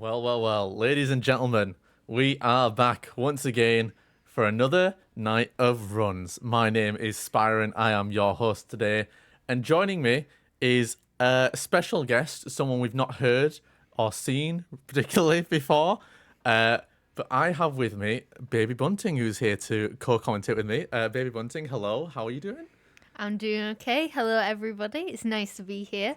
Well, ladies and gentlemen, we are back once again for another night of runs. My name is Spyron, I am your host today, and joining me is a special guest, someone we've not heard or seen particularly before. But I have with me Baby Bunting, who's here to co-commentate with me. Baby Bunting, hello, how are you doing? I'm doing okay. Hello, everybody. It's nice to be here.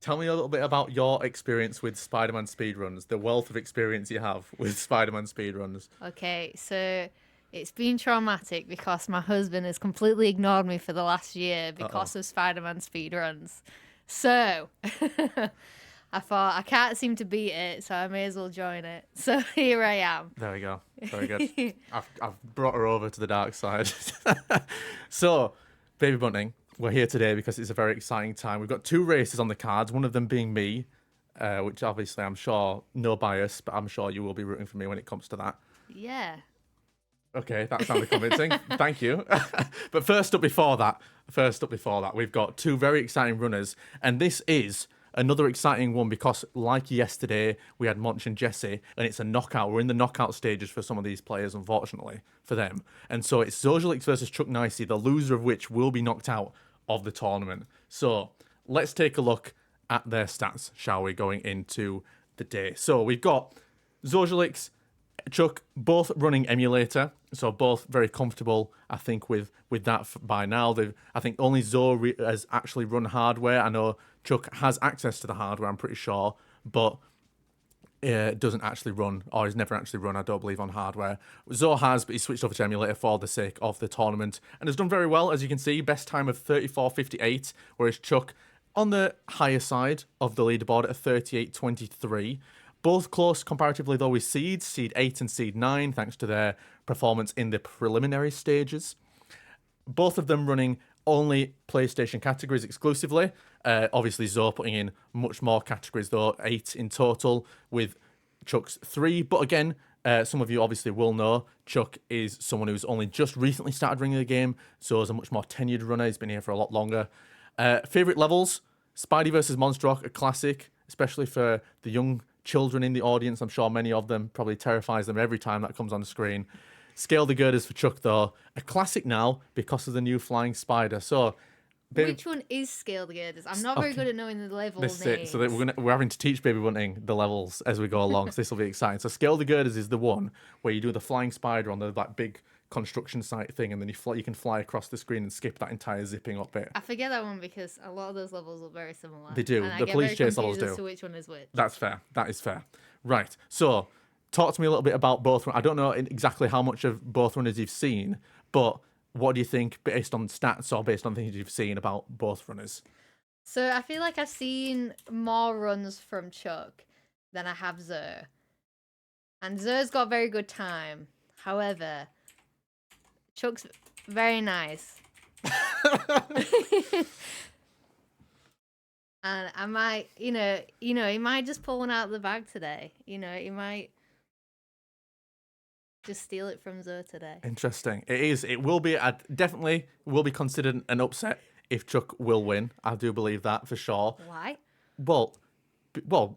Tell me a little bit about your experience with Spider-Man speedruns, the wealth of experience you have with Spider-Man speedruns. Okay, so it's been traumatic because my husband has completely ignored me for the last year Uh-oh. because of Spider-Man speedruns. So I thought I can't seem to beat it, so I may as well join it. So here I am. There we go. Very good. I've brought her over to the dark side. So, Baby Bunting, we're here today because it's a very exciting time. We've got two races on the cards, one of them being me, which obviously I'm sure, no bias, but I'm sure you will be rooting for me when it comes to that. Yeah. Okay, that sounded convincing. Thank you. But first up before that, we've got two very exciting runners, and this is another exciting one because, like yesterday, we had Monch and Jesse, and it's a knockout. We're in the knockout stages for some of these players, unfortunately, for them. And so it's Zojalix versus Chuck Nicey, the loser of which will be knocked out of the tournament. So let's take a look at their stats, shall we, going into the day. So we've got Zojalix, Chuck, both running emulator, so both very comfortable, I think, with that by now. I think only has actually run hardware. I know Chuck has access to the hardware, I'm pretty sure, but doesn't actually run, or has never actually run, I don't believe, on hardware. Zoe has, but he switched over to emulator for the sake of the tournament, and has done very well, as you can see. Best time of 34.58, whereas Chuck on the higher side of the leaderboard at 38.23. Both close comparatively, though, with seeds, seed 8 and seed 9, thanks to their performance in the preliminary stages. Both of them running only PlayStation categories exclusively. Obviously, Zoe putting in much more categories, though, 8 in total, with Chuck's 3. But again, some of you obviously will know Chuck is someone who's only just recently started running the game, so is a much more tenured runner. He's been here for a lot longer. Favourite levels? Spidey versus Monster a classic, especially for the young children in the audience. I'm sure many of them probably terrifies them every time that comes on the screen. Scale the Girders for Chuck, though, a classic now because of the new flying spider. So, baby, Which one is Scale the Girders? I'm not very okay, good at knowing the level this is it. names. So that we're having to teach Baby Bunting the levels as we go along. So this will be exciting. So Scale the Girders is the one where you do the flying spider on the big construction site thing, and then you can fly across the screen and skip that entire zipping up bit. I forget that one because a lot of those levels are very similar. They do. And I The get police very chase levels confused as do. to which one is which. That's fair. That is fair. Right. So, talk to me a little bit about both. I don't know exactly how much of both runners you've seen, but what do you think, based on stats or based on things you've seen about both runners? So I feel like I've seen more runs from Chuck than I have Zer. And Zer's got a very good time. However, Chuck's very nice. And I might, he might just pull one out of the bag today. He might just steal it from Zer today. Interesting. It is. It will be. Definitely will be considered an upset if Chuck will win. I do believe that for sure. Why? Well,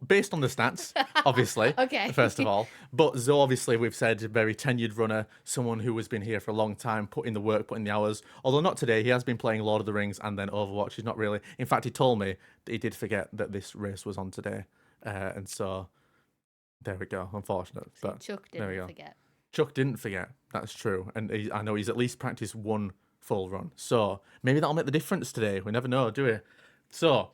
based on the stats, obviously. Okay. First of all, but Zoe, obviously, we've said very tenured runner, someone who has been here for a long time, put in the work, put in the hours. Although not today, he has been playing Lord of the Rings and then Overwatch. He's not really. In fact, he told me that he did forget that this race was on today, and so there we go. Unfortunate, So but Chuck there we didn't go. forget. Chuck didn't forget. That's true, and I know he's at least practiced one full run. So maybe that'll make the difference today. We never know, do we? So,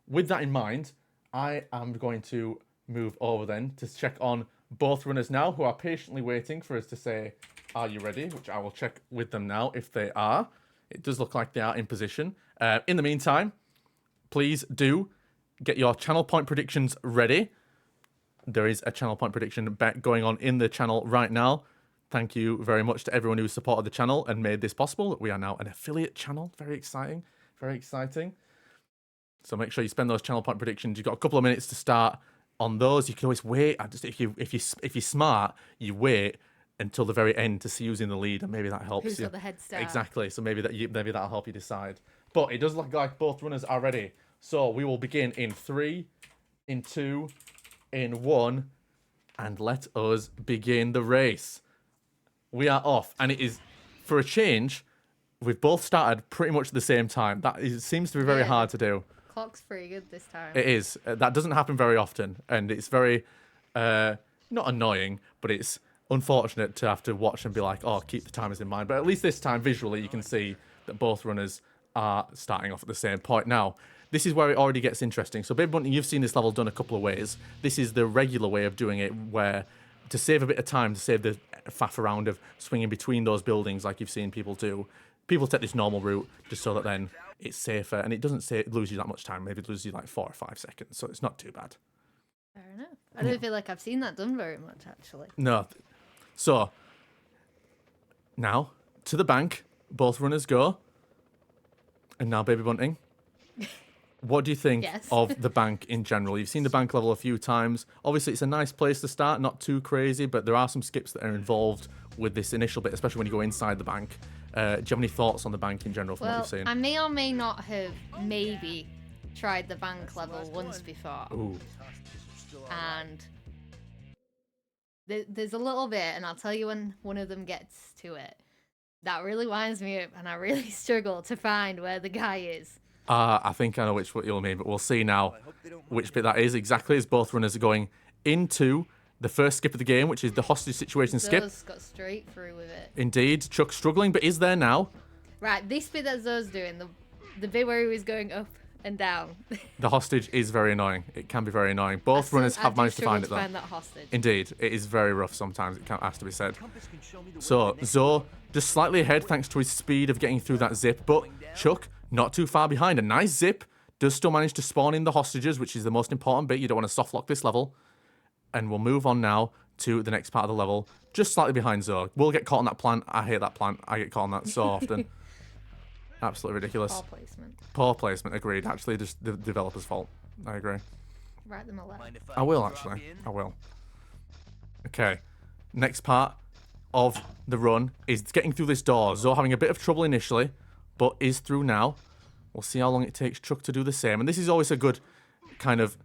with that in mind, I am going to move over then to check on both runners now, who are patiently waiting for us to say, "Are you ready?" Which I will check with them now if they are. It does look like they are in position. In the meantime, please do get your channel point predictions ready. There is a channel point prediction bet going on in the channel right now. Thank you very much to everyone who supported the channel and made this possible. We are now an affiliate channel. Very exciting. Very exciting. So make sure you spend those channel point predictions. You've got a couple of minutes to start on those. You can always wait. If you're smart, you wait until the very end to see who's in the lead, and maybe that helps Who's you. got the head start? Exactly. So maybe that'll help you decide. But it does look like both runners are ready. So we will begin in 3, in 2, in 1, and let us begin the race. We are off, and it is, for a change, we've both started pretty much at the same time. Seems to be very hard to do. Clock's pretty good this time. It is. That doesn't happen very often, and it's very, not annoying, but it's unfortunate to have to watch and be like, oh, keep the timers in mind. But at least this time, visually, you can see that both runners are starting off at the same point. Now, this is where it already gets interesting. So, Baby Bunting, you've seen this level done a couple of ways. This is the regular way of doing it, where to save a bit of time, to save the faff around of swinging between those buildings like you've seen people do, people take this normal route just so that then it's safer, and it doesn't lose you that much time. Maybe it loses you like 4 or 5 seconds, so it's not too bad. Fair enough. I don't feel like I've seen that done very much, actually. No. So, now, to the bank, both runners go. And now, Baby Bunting, what do you think of the bank in general? You've seen the bank level a few times. Obviously, it's a nice place to start, not too crazy, but there are some skips that are involved with this initial bit, especially when you go inside the bank. Do you have any thoughts on the bank in general from what you've seen? I may or may not have maybe tried the bank level once before. Ooh. And there's a little bit, and I'll tell you when one of them gets to it, that really winds me up, and I really struggle to find where the guy is. I think I know which what you'll mean, but we'll see now which bit that is exactly as both runners are going into the first skip of the game, which is the hostage situation skip. Zoe's got straight through with it. Indeed. Chuck struggling, but is there now. Right, this bit that Zoe's doing, the bit where he was going up and down. The hostage is very annoying. It can be very annoying. Both runners have managed to find it, though. Find that hostage. Indeed. It is very rough sometimes. It has to be said. So, Zoe just slightly ahead thanks to his speed of getting through that zip, but Chuck not too far behind. A nice zip. Does still manage to spawn in the hostages, which is the most important bit. You don't want to soft lock this level. And we'll move on now to the next part of the level. Just slightly behind Zoe. We'll get caught on that plant. I hate that plant. I get caught on that so often. Absolutely ridiculous. Poor placement. Poor placement, agreed. Actually, just the developer's fault. I agree. Write them a letter. I will, actually. I will. Okay. Next part of the run is getting through this door. Zoe having a bit of trouble initially, but is through now. We'll see how long it takes Chuck to do the same. And this is always a good kind of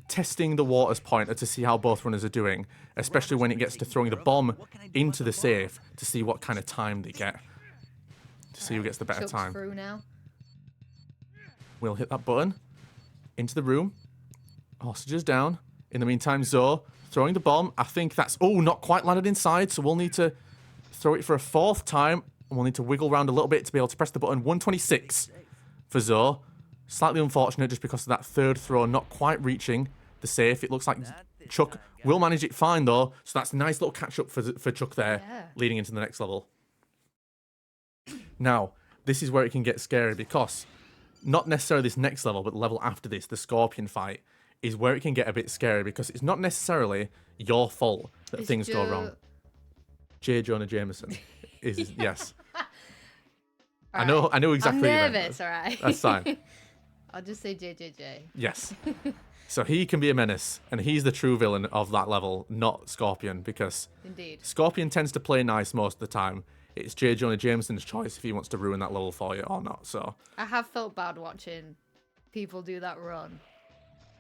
testing the waters pointer to see how both runners are doing, especially when it gets to throwing the bomb into the safe to see what kind of time they get. To see who gets the better Chuck's time. Through now. We'll hit that button. Into the room. Hostages down. In the meantime, Zoe throwing the bomb. I think that's... Oh, not quite landed inside, so we'll need to throw it for a 4th time. And we'll need to wiggle around a little bit to be able to press the button. 126 for Zoe. Slightly unfortunate just because of that 3rd throw not quite reaching the safe. It looks like Chuck will manage it fine, though. So that's a nice little catch-up for Chuck there, leading into the next level. Now, this is where it can get scary because not necessarily this next level, but the level after this, the Scorpion fight, is where it can get a bit scary because it's not necessarily your fault that things go wrong. J. Jonah Jameson is, yes. I know exactly. I'm nervous, all right? That's fine. I'll just say JJJ. Yes. So he can be a menace, and he's the true villain of that level, not Scorpion, because Indeed. Scorpion tends to play nice most of the time. It's J. Jonah Jameson's choice if he wants to ruin that level for you or not. So I have felt bad watching people do that run,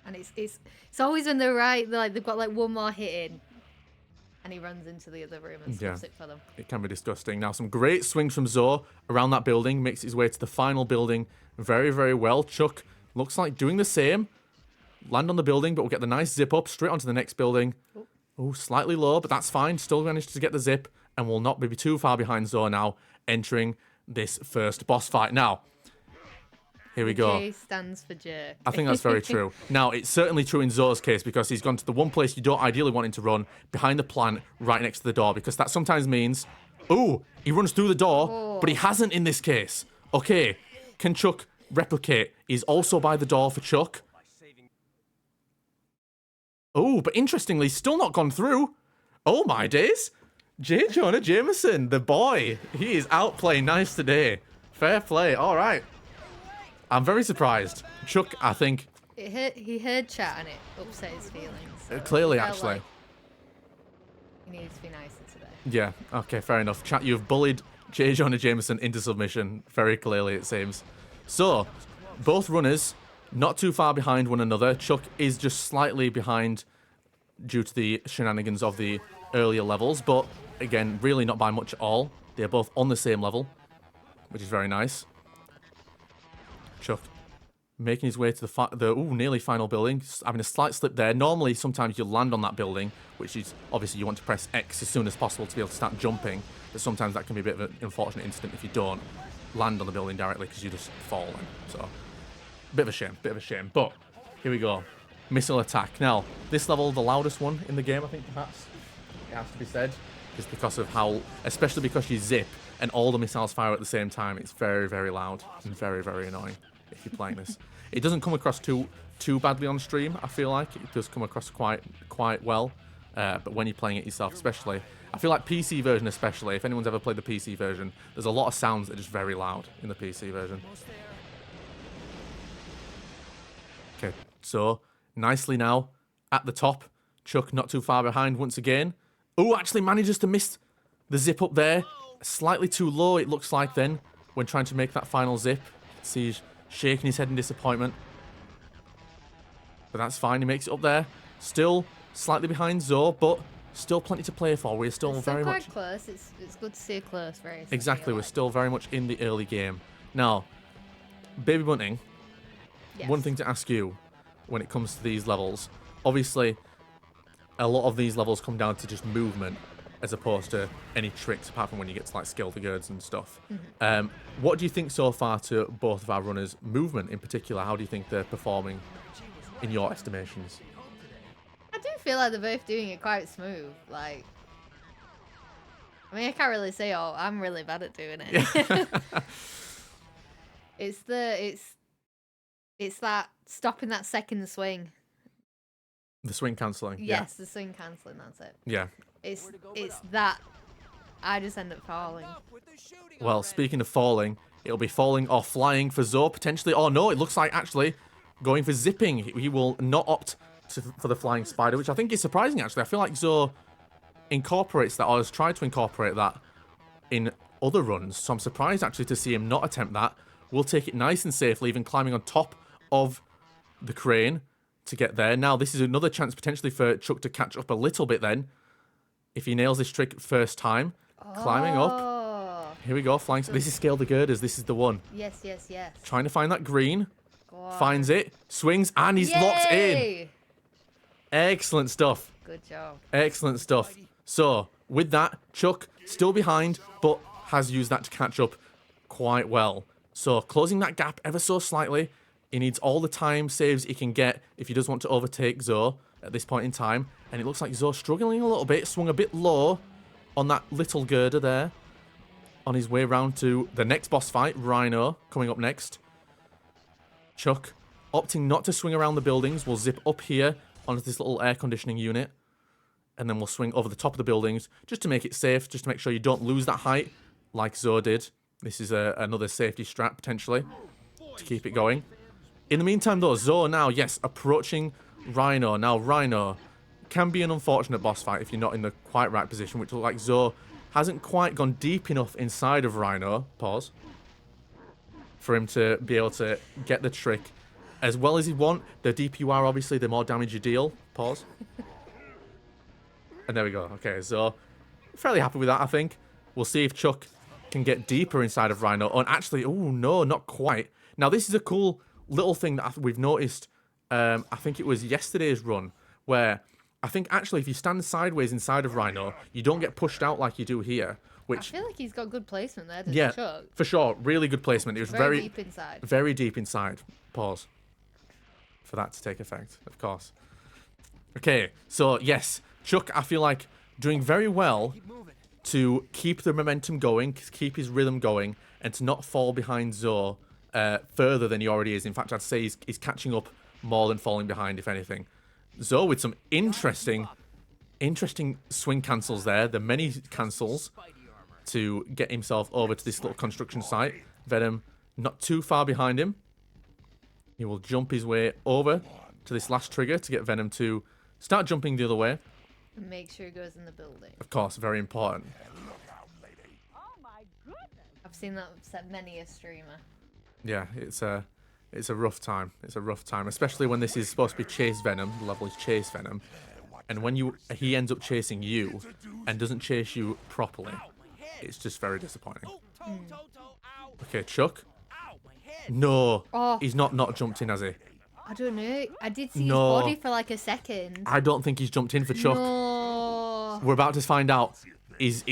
and it's always when they're right. They've got like one more hit in, and he runs into the other room and stops it for them. It can be disgusting. Now some great swings from Zoe around that building, makes his way to the final building very, very well. Chuck looks like doing the same. Land on the building, but we'll get the nice zip up straight onto the next building. Oh, slightly low, but that's fine. Still managed to get the zip, and will not be too far behind Zoe now, entering this first boss fight. Now, here we go. J stands for jerk. I think that's very true. Now, it's certainly true in Zoe's case because he's gone to the one place you don't ideally want him to run, behind the plant, right next to the door, because that sometimes means, ooh, he runs through the door, but he hasn't in this case. Okay, can Chuck replicate? He's also by the door for Chuck. Oh, but interestingly, still not gone through. Oh my days. J. Jonah Jameson, the boy. He is out playing nice today. Fair play. All right. I'm very surprised. Chuck, I think... He heard chat and it upset his feelings. So clearly, he felt actually. like he needs to be nicer today. Yeah, okay, fair enough. Chat, you've bullied J. Jonah Jameson into submission. Very clearly, it seems. So, both runners not too far behind one another. Chuck is just slightly behind due to the shenanigans of the earlier levels, but again, really not by much at all. They're both on the same level, which is very nice. Chuck making his way to the nearly final building, having a slight slip there. Normally, sometimes you land on that building, which is obviously you want to press X as soon as possible to be able to start jumping, but sometimes that can be a bit of an unfortunate incident if you don't land on the building directly because you just fall in. So, bit of a shame, but here we go. Missile attack. Now, this level, the loudest one in the game, I think, perhaps, it has to be said, is because of how, especially because you zip and all the missiles fire at the same time, it's very, very loud and very, very annoying if you're playing this. It doesn't come across too badly on stream, I feel like. It does come across quite well, but when you're playing it yourself, especially, I feel like PC version especially, if anyone's ever played the PC version, there's a lot of sounds that are just very loud in the PC version. Okay, so nicely now at the top. Chuck not too far behind once again. Oh, actually manages to miss the zip up there. Slightly too low, it looks like then, when trying to make that final zip. See, he's shaking his head in disappointment. But that's fine, he makes it up there. Still slightly behind Zoe, but still plenty to play for. We're still very much quite close. It's good to see a close race. Exactly, we're still very much in the early game. Now, Baby Bunting, Yes. one thing to ask you when it comes to these levels. Obviously, a lot of these levels come down to just movement as opposed to any tricks, apart from when you get to like skill the girds and stuff. What do you think so far to both of our runners' movement in particular? How do you think they're performing in your estimations? I do feel like they're both doing it quite smooth. Like, I mean, I can't really say, oh, I'm really bad at doing it. It's that stopping that second swing. The swing cancelling. Yes, the swing cancelling, that's it. Yeah. It's that I just end up falling. Well, speaking of falling, it'll be falling or flying for Zoe potentially. Oh no, it looks like actually going for zipping. He will not opt for the flying spider, which I think is surprising actually. I feel like Zoe incorporates that, or has tried to incorporate that in other runs. So I'm surprised actually to see him not attempt that. We'll take it nice and safely, even climbing on top of the crane to get there. Now, this is another chance potentially for Chuck to catch up a little bit then. If he nails this trick first time. Climbing up. Here we go, flying. This is Scale the Girders. This is the one. Yes, yes, yes. Trying to find that green. Finds it. Swings, and he's locked in. Excellent stuff. Good job. Excellent stuff. So, with that, Chuck still behind, but has used that to catch up quite well. So, closing that gap ever so slightly. He needs all the time saves he can get if he does want to overtake Zoe at this point in time. And it looks like Zoe struggling a little bit, swung a bit low on that little girder there. On his way round to the next boss fight, Rhino, coming up next. Chuck opting not to swing around the buildings. We'll zip up here onto this little air conditioning unit. And then we'll swing over the top of the buildings just to make it safe, just to make sure you don't lose that height like Zoe did. This is another safety strat, potentially, to keep it going. In the meantime, though, Zoe now, yes, approaching Rhino. Now, Rhino can be an unfortunate boss fight if you're not in the quite right position, which looks like Zoe hasn't quite gone deep enough inside of Rhino, pause, for him to be able to get the trick as well as he'd want. The deeper you are, obviously, the more damage you deal, pause. And there we go. Okay, so fairly happy with that, I think. We'll see if Chuck can get deeper inside of Rhino. Oh, and actually, oh, no, not quite. Now, this is a cool little thing that we've noticed. I think it was yesterday's run, where I think actually if you stand sideways inside of Rhino, you don't get pushed out like you do here. Which, I feel like he's got good placement there, doesn't yeah, Chuck? for sure. Really good placement. It was Very deep inside. Very deep inside. Pause. For that to take effect, of course. Okay, so yes, Chuck, I feel like doing very well to keep the momentum going, keep his rhythm going, and to not fall behind Zoe further than he already is. In fact, I'd say he's catching up more than falling behind, if anything. Zoe with some interesting swing cancels there. The many cancels to get himself over to this little construction site. Venom not too far behind him. He will jump his way over to this last trigger to get Venom to start jumping the other way. And make sure he goes in the building. Of course, very important. Oh my goodness! I've seen that upset many a streamer. Yeah, it's a rough time. It's a rough time, especially when this is supposed to be Chase Venom. The level is Chase Venom. And when he ends up chasing you and doesn't chase you properly, it's just very disappointing. Okay, Chuck. No, Oh. he's not jumped in, has he? I don't know. I did see No. his body for like a second. I don't think he's jumped in for Chuck. No. We're about to find out. He's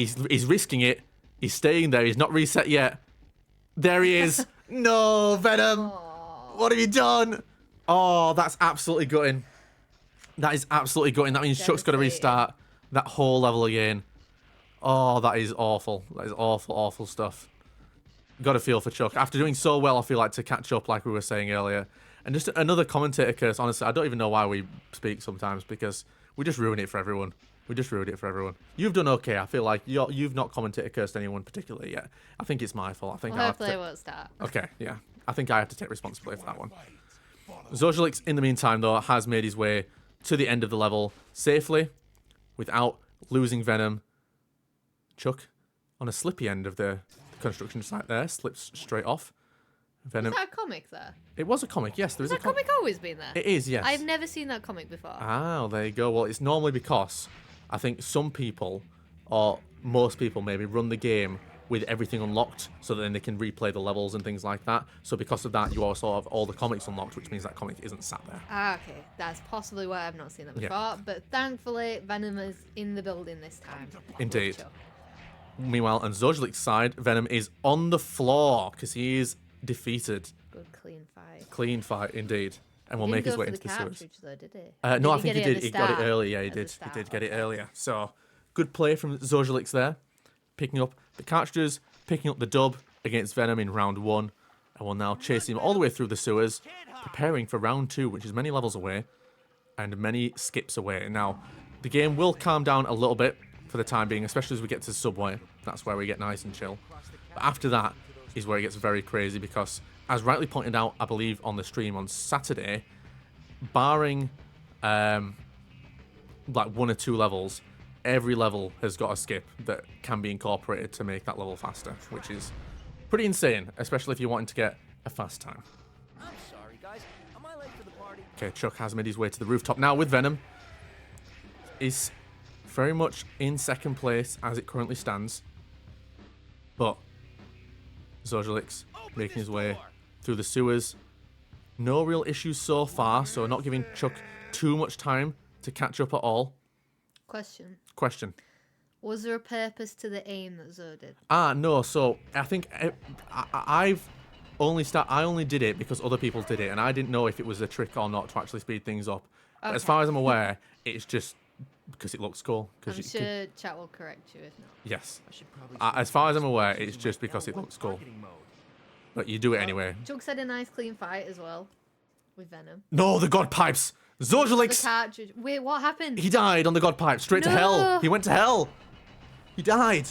risking it. He's staying there. He's not reset yet. There he is. No, Venom. What have you done? Oh, that's absolutely gutting. That is absolutely gutting. That means Chuck's got to restart that whole level again. Oh, that is awful. That is awful, awful stuff. Got to feel for Chuck. After doing so well, I feel like to catch up, like we were saying earlier. And just another commentator curse. Honestly, I don't even know why we speak sometimes, because we just ruin it for everyone. We just ruined it for everyone. You've done okay. I feel like you've not commentator cursed anyone particularly yet. I think it's my fault. I think Hopefully it won't start. Okay, yeah. I think I have to take responsibility for that one. Zozulix, in the meantime, though, has made his way to the end of the level safely without losing Venom. Chuck, on a slippy end of the construction site there, slips straight off. Venom. Is that a comic there? It was a comic, yes. There is Has a that comic always been there? It is, yes. I've never seen that comic before. Ah, there you go. Well, it's normally because I think some people, or most people maybe, run the game with everything unlocked so that then they can replay the levels and things like that. So because of that, you also have all the comics unlocked, which means that comic isn't sat there. Ah, okay. That's possibly why I've not seen that before. Yeah. But thankfully, Venom is in the building this time. Indeed. Sure. Meanwhile, on Zozulix's side, Venom is on the floor because he is defeated. Good clean fight. Clean fight, indeed. And will Didn't make his go way for into the sewers. cartridge, though, did he? No, Did I he think he get it at did. the He got it start? early. Yeah, he At the did. He start, did get it okay. earlier. So, good play from Zozulix there. Picking up the cartridges, picking up the dub against Venom in round 1. And will now chase him all the way through the sewers, preparing for round 2, which is many levels away and many skips away. Now, the game will calm down a little bit for the time being, especially as we get to Subway. That's where we get nice and chill. But after that is where it gets very crazy because, as rightly pointed out, I believe, on the stream on Saturday, barring like 1 or 2 levels, every level has got a skip that can be incorporated to make that level faster, which is pretty insane, especially if you're wanting to get a fast time. I'm sorry, guys. Am I late for the party? Okay, Chuck has made his way to the rooftop now with Venom. Is very much in second place as it currently stands. But Zozulix making his way through the sewers. No real issues so far, so not giving Chuck too much time to catch up at all. Question. Question. Was there a purpose to the aim that Zoe did? No, so I think I only did it because other people did it, and I didn't know if it was a trick or not to actually speed things up. But as far as I'm aware, it's just because it looks cool. I'm sure chat will correct you if not. Yes. I should probably As far as I'm aware, it's just because it looks cool. marketing mode. But you do it anyway. Chuck had a nice clean fight as well with Venom. No, the God Pipes! The Zozulix! cartridge. Wait, what happened? He died on the God Pipe, straight to hell. No. He went to hell. He died.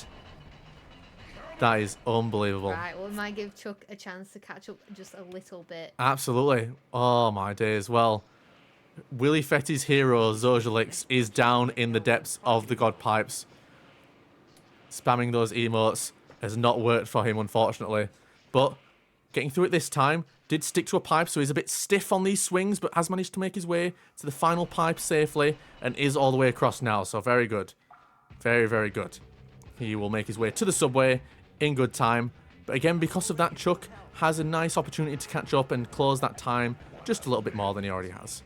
That is unbelievable. Right, well, we might give Chuck a chance to catch up just a little bit. Absolutely. Oh my days. Well, Willy Fetty's hero, Zozulix, is down in the depths of the God Pipes. Spamming those emotes has not worked for him, unfortunately. But getting through it this time, did stick to a pipe, so he's a bit stiff on these swings, but has managed to make his way to the final pipe safely and is all the way across now. So very good. Very, very good. He will make his way to the subway in good time. But again, because of that, Chuck has a nice opportunity to catch up and close that time just a little bit more than he already has.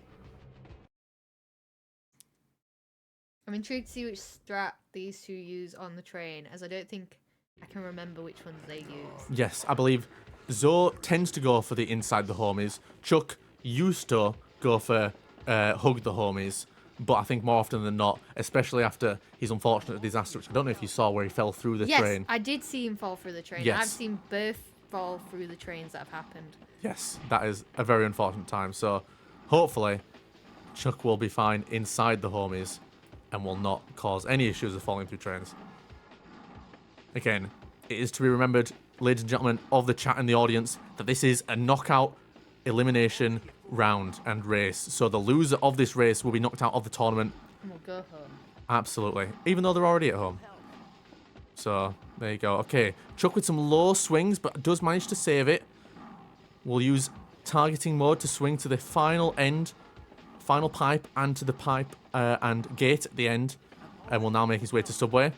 I'm intrigued to see which strat these two use on the train, as I don't think I can remember which ones they use. Yes, I believe Zoe tends to go for the inside the homies. Chuck used to go for hug the homies. But I think more often than not, especially after his unfortunate disaster, which I don't know if you saw, where he fell through the train. Yes, I did see him fall through the train. Yes. I've seen both fall through the trains that have happened. Yes, that is a very unfortunate time. So hopefully Chuck will be fine inside the homies and will not cause any issues of falling through trains. Again, it is to be remembered, ladies and gentlemen of the chat and the audience, that this is a knockout elimination round and race. So the loser of this race will be knocked out of the tournament. And we'll go home. Absolutely. Even though they're already at home. So, there you go. Okay, Chuck with some low swings, but does manage to save it. We'll use targeting mode to swing to the final end final pipe and to the pipe and gate at the end, and will now make his way to subway.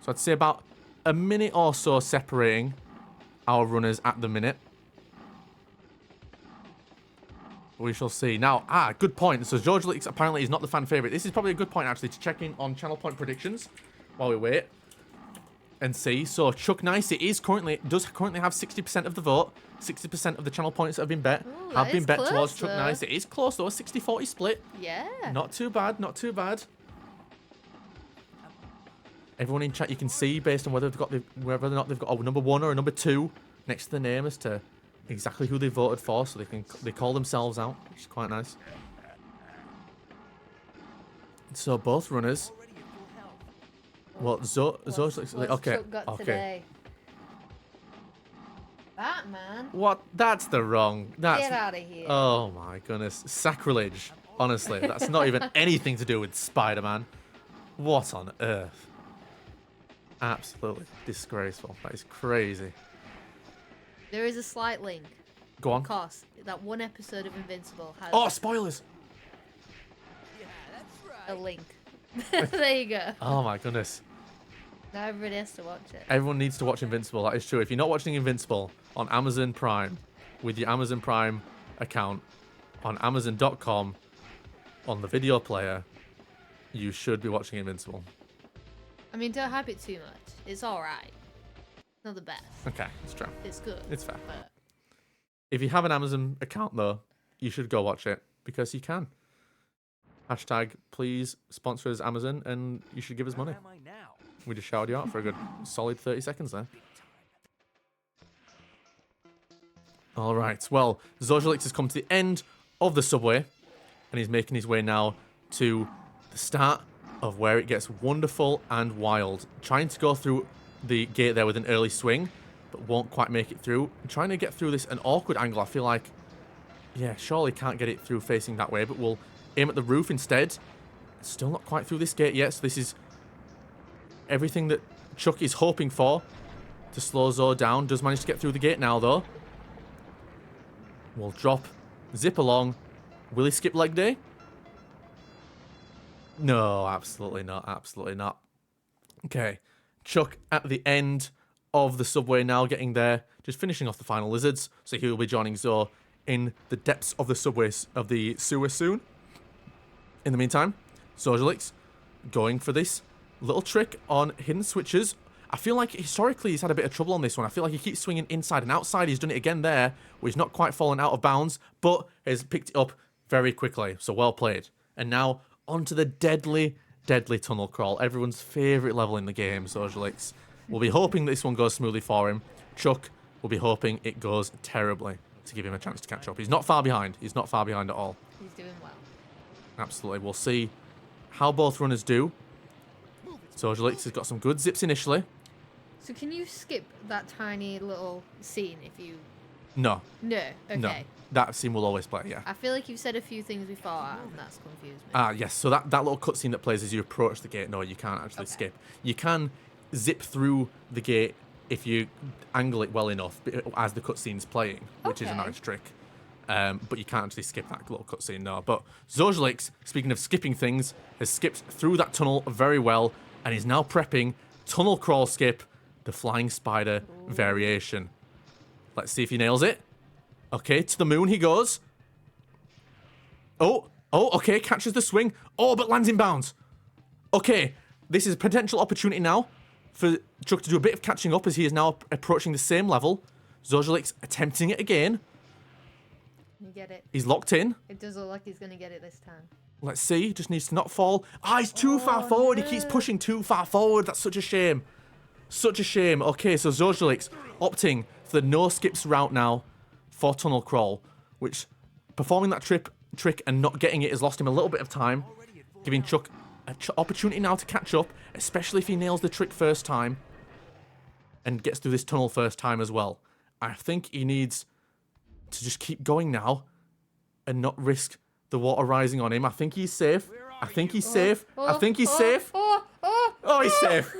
So I'd say about a minute or so separating our runners at the minute. We shall see. Now, good point. So George Leaks apparently is not the fan favorite. This is probably a good point, actually, to check in on channel point predictions while we wait and see. So Chuck Nice, does currently have 60% of the vote. 60% of the channel points that have been bet Ooh, have that been is bet close, towards Chuck though. Nice. It is close, though. 60-40 split. Yeah. Not too bad. Not too bad. Everyone in chat, you can see based on whether or not they've got a number 1 or a number 2 next to the name as to exactly who they voted for, so they call themselves out, which is quite nice. So both runners. Well, Zoe's What's okay. Chuck got Okay. today? Batman. What? That's the wrong. That's. Get out of here. Oh my goodness, sacrilege! Honestly, that's not even anything to do with Spider-Man. What on earth? Absolutely disgraceful. That is crazy. There is a slight link. Go on. Because that one episode of Invincible has Oh, spoilers! Yeah, that's right. a link. There you go. Oh my goodness. Now everybody has to watch it. Everyone needs to watch Invincible. That is true. If you're not watching Invincible on Amazon Prime with your Amazon Prime account on Amazon.com on the video player, you should be watching Invincible. I mean, don't hype it too much. It's alright. Not the best. Okay, it's true. It's good. It's fair. But If you have an Amazon account, though, you should go watch it because you can. Hashtag, please sponsor us, Amazon, and you should give us money. Where am I now? We just shouted you out for a good solid 30 seconds there. All right. Well, Zojalix has come to the end of the subway, and he's making his way now to the start of where it gets wonderful and wild. Trying to go through the gate there with an early swing, but won't quite make it through. Trying to get through this an awkward angle. I feel like, yeah, surely can't get it through facing that way, but we'll aim at the roof instead. Still not quite through this gate yet, so this is everything that Chuck is hoping for to slow Zoe down. Does manage to get through the gate now, though. We'll drop, zip along. Will he skip leg day? No, absolutely not. Absolutely not. Okay. Chuck at the end of the subway now, getting there. Just finishing off the final lizards. So he will be joining Zoe in the depths of the subway, of the sewer soon. In the meantime, Zojalix going for this little trick on hidden switches. I feel like historically he's had a bit of trouble on this one. I feel like he keeps swinging inside and outside. He's done it again there, where he's not quite fallen out of bounds, but has picked it up very quickly. So well played. And now onto the deadly, deadly tunnel crawl. Everyone's favourite level in the game, Zojalix. We'll be hoping this one goes smoothly for him. Chuck will be hoping it goes terribly to give him a chance to catch up. He's not far behind. He's not far behind at all. he's doing well. Absolutely. We'll see how both runners do. Zojalix has got some good zips initially. So can you skip that tiny little scene if you... No. No. Okay. No. That scene will always play, yeah. I feel like you've said a few things before and that's confused me. Yes. So that little cutscene that plays as you approach the gate, no, you can't actually Okay. skip. You can zip through the gate if you angle it well enough as the cutscene's playing, which is a Okay. nice trick. But you can't actually skip that little cutscene, no. But Zojalix, speaking of skipping things, has skipped through that tunnel very well and is now prepping tunnel crawl skip, the flying spider variation. Let's see if he nails it. Okay, to the moon he goes. Oh, okay, catches the swing. Oh, but lands in bounds. Okay, this is a potential opportunity now for Chuck to do a bit of catching up as he is now approaching the same level. Zojalix attempting it again. You get it. He's locked in. It does look like he's going to get it this time. Let's see, just needs to not fall. He's too far forward. He keeps pushing too far forward. That's such a shame. Such a shame. Okay, so Zojalix opting for the no skips route now for tunnel crawl, which performing that trick and not getting it has lost him a little bit of time, giving Chuck an opportunity now to catch up, especially if he nails the trick first time and gets through this tunnel first time as well. I think he needs to just keep going now and not risk the water rising on him. I think he's safe. I think he's safe. I think he's safe. Oh, he's safe.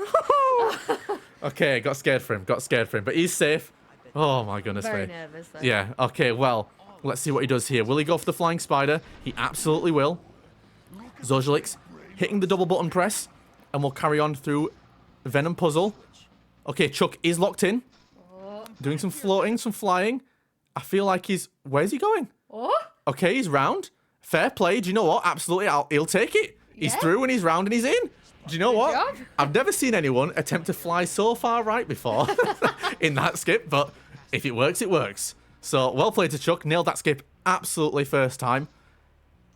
Okay, got scared for him. But he's safe. Oh my goodness Very me. nervous though. Yeah, okay, well, Let's see what he does here. Will he go for the flying spider? He absolutely will. Zojulix hitting the double button press. And we'll carry on through Venom puzzle. Okay, Chuck is locked in. Oh. Doing some floating, some flying. I feel like he's... Where's he going? Oh. Okay, he's round. Fair play. Do you know what? Absolutely, he'll take it. He's Yeah. through and he's round and he's in. Do you know what? job. I've never seen anyone attempt to fly so far right before in that skip, but if it works, it works. So, well played to Chuck. Nailed that skip absolutely first time.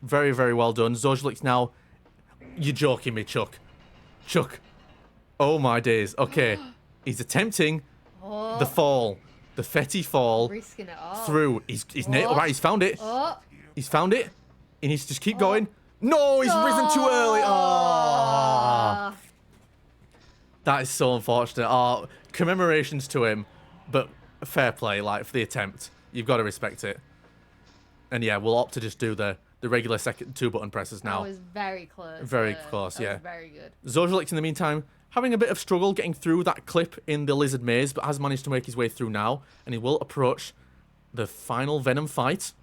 Very, very well done. Zojulix now... You're joking me, Chuck. Chuck. Oh, my days. Okay. He's attempting Oh. the fall. The Fetty fall Risking it all. through. He's right, he's found it. Oh. He's found it. He needs to just keep going. No, he's risen too early. Oh. That is so unfortunate. Oh, commemorations to him, but fair play, like, for the attempt. You've got to respect it. And yeah, we'll opt to just do the regular second 2-button presses now. That was very close. Very there. close, That yeah. was very good. Zojulix, in the meantime, having a bit of struggle getting through that clip in the lizard maze, but has managed to make his way through now, and he will approach the final Venom fight.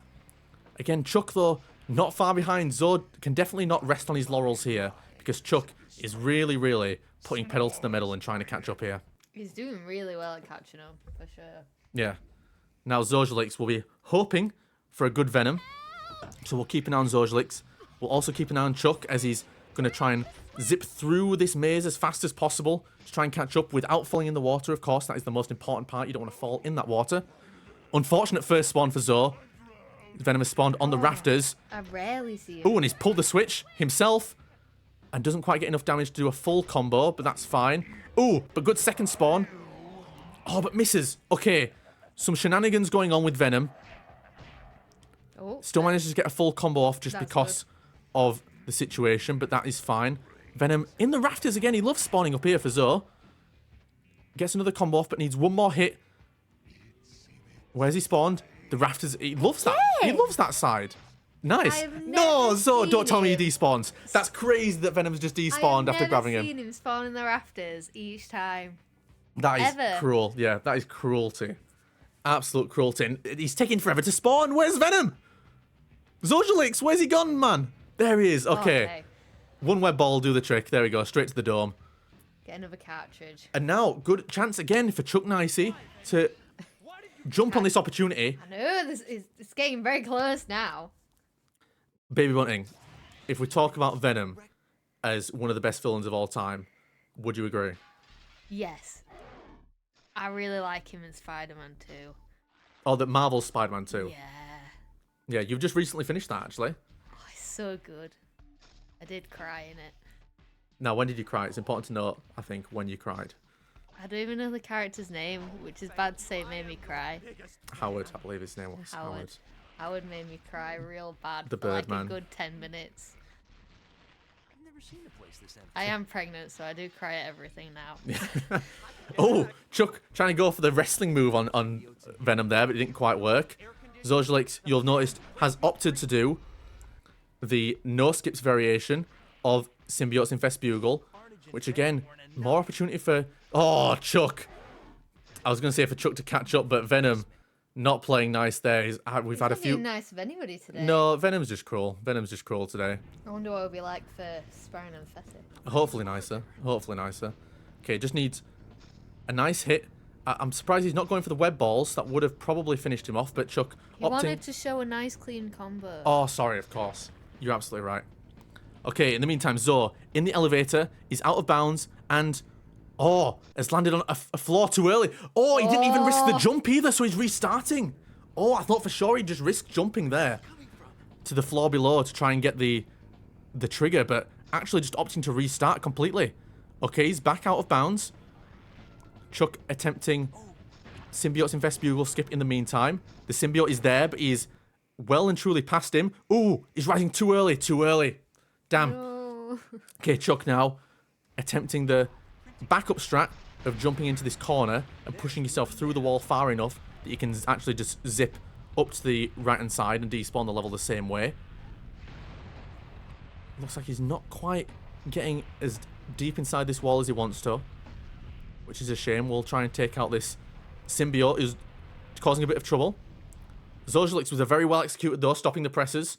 Again, Chuck, though, not far behind. Zod can definitely not rest on his laurels here, because Chuck is really, really putting pedal to the metal and trying to catch up here. He's doing really well at catching up, for sure. Yeah. Now Zojulix will be hoping for a good Venom, so we'll keep an eye on Zojulix. We'll also keep an eye on Chuck as he's going to try and zip through this maze as fast as possible to try and catch up without falling in the water, of course. That is the most important part. You don't want to fall in that water. Unfortunate first spawn for Zo. Venom has spawned on the rafters. I rarely see him. Oh, and he's pulled the switch himself and doesn't quite get enough damage to do a full combo, but that's fine. Oh, but good second spawn. Oh, but misses. Okay, some shenanigans going on with Venom. Oh, Still manages to get a full combo off just That's because of the situation, but that is fine. Venom in the rafters again. He loves spawning up here for Zo. Gets another combo off, but needs one more hit. Where's he spawned? The rafters. He loves that. He Yeah. loves that side. Nice. I've No, never Zo, don't seen tell me he him. despawns. That's crazy that Venom's just despawned after grabbing I've him. never seen him spawn in the rafters each time. That is ever. cruel. Yeah, that is cruelty. Absolute cruelty. And he's taking forever to spawn. Where's Venom? Zojulix, where's he gone, man? There he is. Okay. One web ball will do the trick. There we go. Straight to the dome. Get another cartridge. And now, good chance again for Chuck Nicey to jump on this opportunity. I know, it's getting very close now. Baby Bunting, if we talk about Venom as one of the best villains of all time, would you agree? Yes. I really like him in Spider-Man 2. Oh, that Marvel's Spider-Man 2. Yeah. Yeah, you've just recently finished that, actually. Oh, it's so good. I did cry in it. Now, when did you cry? It's important to note, I think, when you cried. I don't even know the character's name, which is bad to say it made me cry. Howard, I believe his name was. Howard. Howard made me cry real bad The for like Birdman. a good 10 minutes. I've never seen a place this empty. I am pregnant, so I do cry at everything now. Oh, Chuck trying to go for the wrestling move on Venom there, but it didn't quite work. Zojulix, you'll have noticed, has opted to do the no-skips variation of Symbiote's Infest Bugle, which again, more opportunity for... Oh, Chuck! I was going to say for Chuck to catch up, but Venom not playing nice there. We've had a He's not few... being nice of anybody today. No, Venom's just cruel. Venom's just cruel today. I wonder what it'll be like for Spider and Fetty. Hopefully nicer. Hopefully nicer. Okay, just needs a nice hit. I'm surprised he's not going for the web balls. That would have probably finished him off, but Chuck He opting... wanted to show a nice clean combo. Oh, sorry, of course. You're absolutely right. Okay, in the meantime, Zo, in the elevator, is out of bounds, and... Oh, has landed on a floor too early. Oh, he didn't even risk the jump either, so he's restarting. Oh, I thought for sure he'd just risk jumping there to the floor below to try and get the trigger, but actually just opting to restart completely. Okay, he's back out of bounds. Chuck attempting Symbiote's Infest Bugle skip in the meantime. The symbiote is there, but he's well and truly past him. Ooh, he's rising too early, too early. Damn. No. Okay, Chuck now attempting the backup strat of jumping into this corner and pushing yourself through the wall far enough that you can actually just zip up to the right-hand side and despawn the level the same way. Looks like he's not quite getting as deep inside this wall as he wants to, which is a shame. We'll try and take out this symbiote who's causing a bit of trouble. Zojulix was a very well executed though, stopping the presses.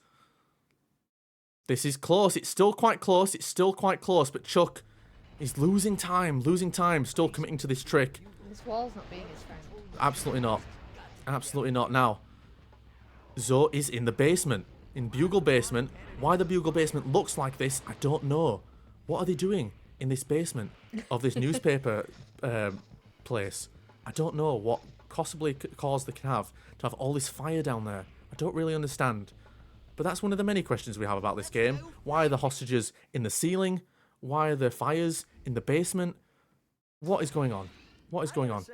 This is close. It's still quite close. It's still quite close. But Chuck is losing time. Still committing to this trick. This wall's not being his friend. Absolutely not. Absolutely not. Now, Zo is in the basement. In Bugle Basement. Why the Bugle Basement looks like this, I don't know. What are they doing in this basement of this newspaper place? I don't know what possibly cause they can have to have all this fire down there. I don't really understand. But that's one of the many questions we have about this game. Why are the hostages in the ceiling? Why are there fires in the basement? What is going on? What is going on?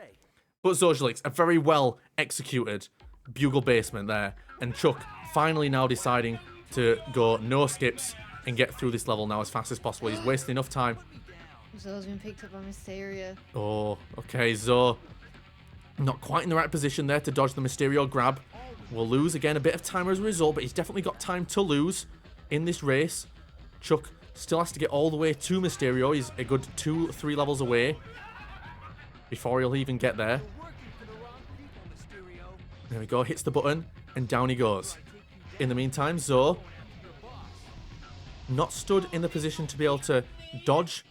But Zojulix, a very well executed Bugle Basement there. And Chuck finally now deciding to go no skips and get through this level now as fast as possible. He's wasting enough time. Zo's been picked up by Mysteria. Oh, okay, Zo. Not quite in the right position there to dodge the Mysterio grab. Will lose again a bit of time as a result, but he's definitely got time to lose in this race. Chuck still has to get all the way to Mysterio. He's a good 2-3 levels away before he'll even get there. There we go, hits the button, and down he goes. In the meantime, Zo not stood in the position to be able to dodge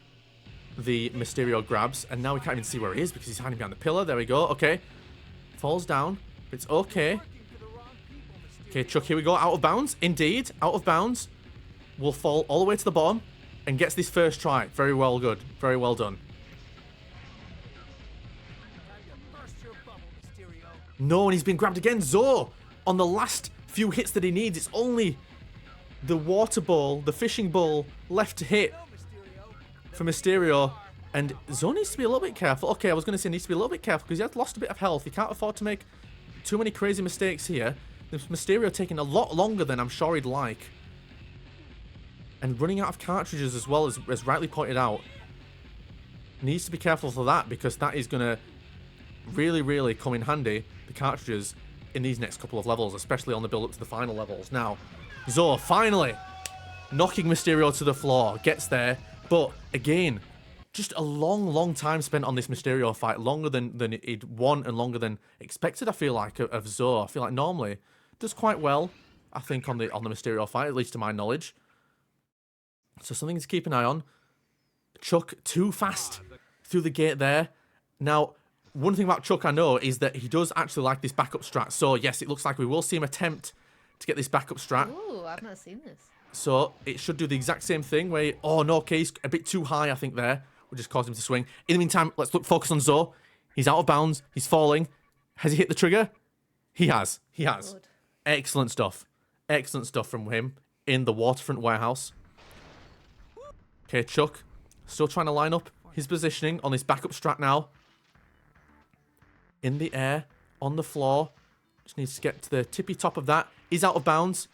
the Mysterio grabs, and now we can't even see where he is because he's hiding behind the pillar. There we go, okay. Falls down, but it's okay. Okay, Chuck, here we go, out of bounds. Indeed, out of bounds. Will fall all the way to the bottom and gets this first try. Very well good, very well done. No, and he's been grabbed again. Zo, on the last few hits that he needs, it's only the water bowl, the fishing bowl left to hit for Mysterio. And Zo needs to be a little bit careful. Okay, I was going to say needs to be a little bit careful because he has lost a bit of health. He can't afford to make too many crazy mistakes here. This Mysterio taking a lot longer than I'm sure he'd like. And running out of cartridges as well, as rightly pointed out. Needs to be careful for that because that is going to really, really come in handy, the cartridges, in these next couple of levels, especially on the build-up to the final levels. Now, Zo finally knocking Mysterio to the floor, gets there, but again, just a long time spent on this Mysterio fight, longer than he'd won and longer than expected, I feel like, of Zo. I feel like normally does quite well, I think, on the Mysterio fight, at least to my knowledge. So something to keep an eye on. Chuck too fast through the gate there. Now, one thing about Chuck I know is that he does actually like this backup strat. So yes, it looks like we will see him attempt to get this backup strat. Ooh, I've not seen this. So it should do the exact same thing where, oh no, okay, he's a bit too high, I think, there. We'll just cause him to swing. In the meantime, let's focus on Zo. He's out of bounds. He's falling. Has he hit the trigger? He has. He has. Good. Excellent stuff. Excellent stuff from him in the waterfront warehouse. Okay, Chuck. Still trying to line up his positioning on this backup strat now. In the air, on the floor. Just needs to get to the tippy top of that. He's out of bounds.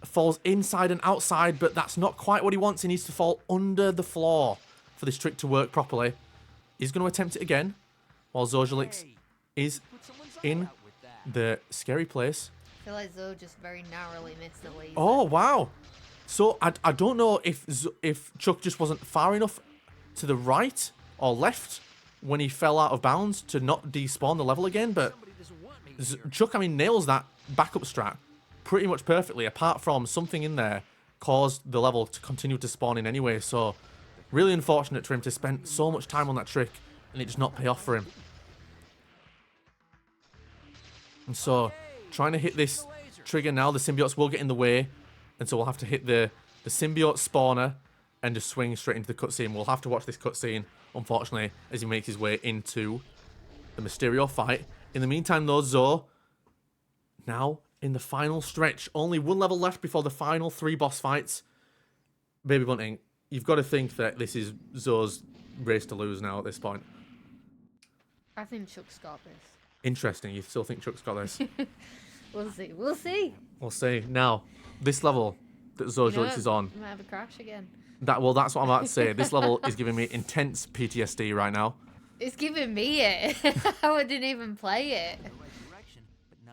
Falls inside and outside, but that's not quite what he wants. He needs to fall under the floor for this trick to work properly. He's going to attempt it again, while Zojulix is in the scary place. I feel like Zo just very narrowly missed the laser. Oh, wow. So, I don't know if Chuck just wasn't far enough to the right or left when he fell out of bounds to not despawn the level again, but Chuck, I mean, nails that backup strat pretty much perfectly, apart from something in there caused the level to continue to spawn in anyway, so really unfortunate for him to spend so much time on that trick and it just not pay off for him. And so, trying to hit this trigger now, the symbiotes will get in the way, and so we'll have to hit the symbiote spawner and just swing straight into the cutscene. We'll have to watch this cutscene, unfortunately, as he makes his way into the Mysterio fight. In the meantime, though, Zo, now in the final stretch. Only one level left before the final 3 boss fights. Baby Bunting, you've got to think that this is Zo's race to lose now at this point. I think Chuck's got this. Interesting. You still think Chuck's got this? We'll see. We'll see. We'll see. Now, this level that Zojulix is on. We might have a crash again. That's what I'm about to say. This level is giving me intense PTSD right now. It's giving me it. I didn't even play it.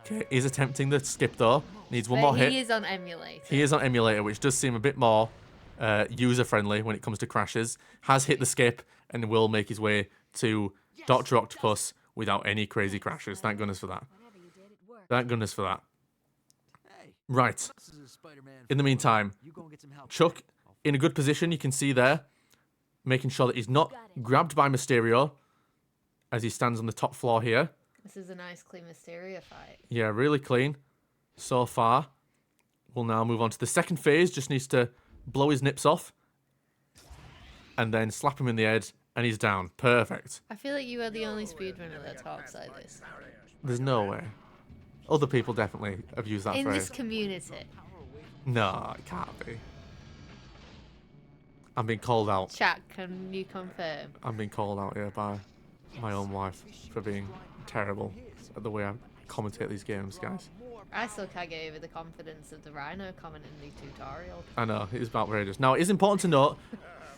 Okay, he's attempting the skip though. Needs one more hit. He is on emulator. He is on emulator, which does seem a bit more user-friendly when it comes to crashes. Has hit the skip and will make his way to Dr. Octopus without any crazy crashes. Thank goodness for that. Thank goodness for that. Right. This is a Spider-Man In the meantime, You go and get some help. Chuck in a good position. You can see there, making sure that he's not grabbed by Mysterio as he stands on the top floor here. This is a nice clean Mysterio fight. Yeah, really clean so far. We'll now move on to the second phase. Just needs to blow his nips off and then slap him in the head, and he's down. Perfect. I feel like you are the only speedrunner that talks like this. There's no way. Other people definitely have used that In phrase. this community. No, it can't be. I'm being called out. Chat, can you confirm? I'm being called out here by my own wife for being terrible at the way I commentate these games, guys. I still can't get over the confidence of the Rhino commenting the tutorial. I know, it is outrageous. Now, it is important to note,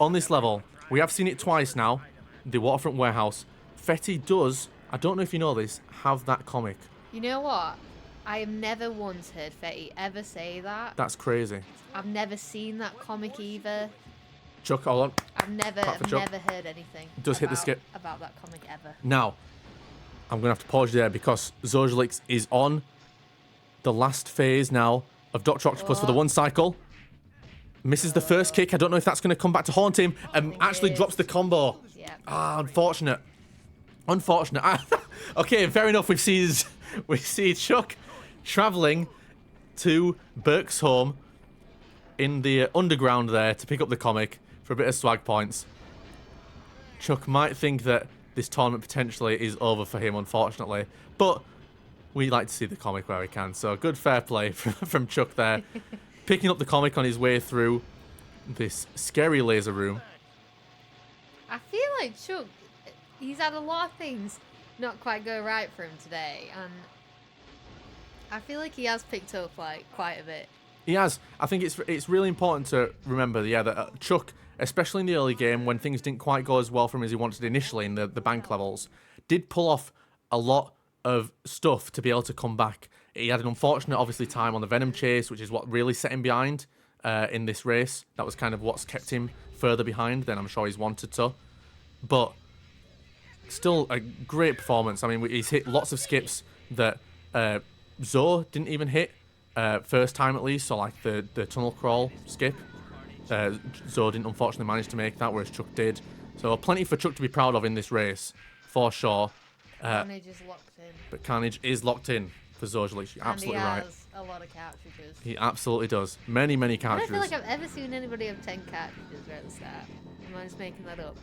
on this level, we have seen it twice now, the Waterfront Warehouse. Fetty does, I don't know if you know this, have that comic. You know what? I have never once heard Fetty ever say that. That's crazy. I've never seen that comic either. Chuck, hold on. I've never heard anything. Does hit the skip. About that comic ever. Now, I'm going to have to pause you there because Zozulix is on the last phase now of Dr. Octopus for the one cycle. Misses the first kick. I don't know if that's going to come back to haunt him and actually drops the combo. Yeah. Ah, unfortunate. Unfortunate. Okay, fair enough. We see Chuck traveling to Burke's home in the underground there to pick up the comic for a bit of swag points. Chuck might think that this tournament potentially is over for him, unfortunately, but we like to see the comic where we can, so good fair play from Chuck there. Picking up the comic on his way through this scary laser room. I feel like Chuck, he's had a lot of things not quite go right for him today, and I feel like he has picked up like quite a bit. He has. I think it's really important to remember, yeah, that Chuck, especially in the early game when things didn't quite go as well for him as he wanted initially in the bank levels, did pull off a lot of stuff to be able to come back. He had an unfortunate, obviously, time on the Venom chase, which is what really set him behind in this race. That was kind of what's kept him further behind than I'm sure he's wanted to. But still a great performance. I mean, he's hit lots of skips that Zoe didn't even hit first time at least. So like the tunnel crawl skip. Zoe didn't unfortunately manage to make that, whereas Chuck did. So plenty for Chuck to be proud of in this race, for sure. Carnage is locked in. But Carnage is locked in for Zozulix. You're absolutely and he right. has a lot of cartridges. He absolutely does. Many, many I don't cartridges. feel like I've ever seen anybody have 10 cartridges right at the start. Am I just making that up?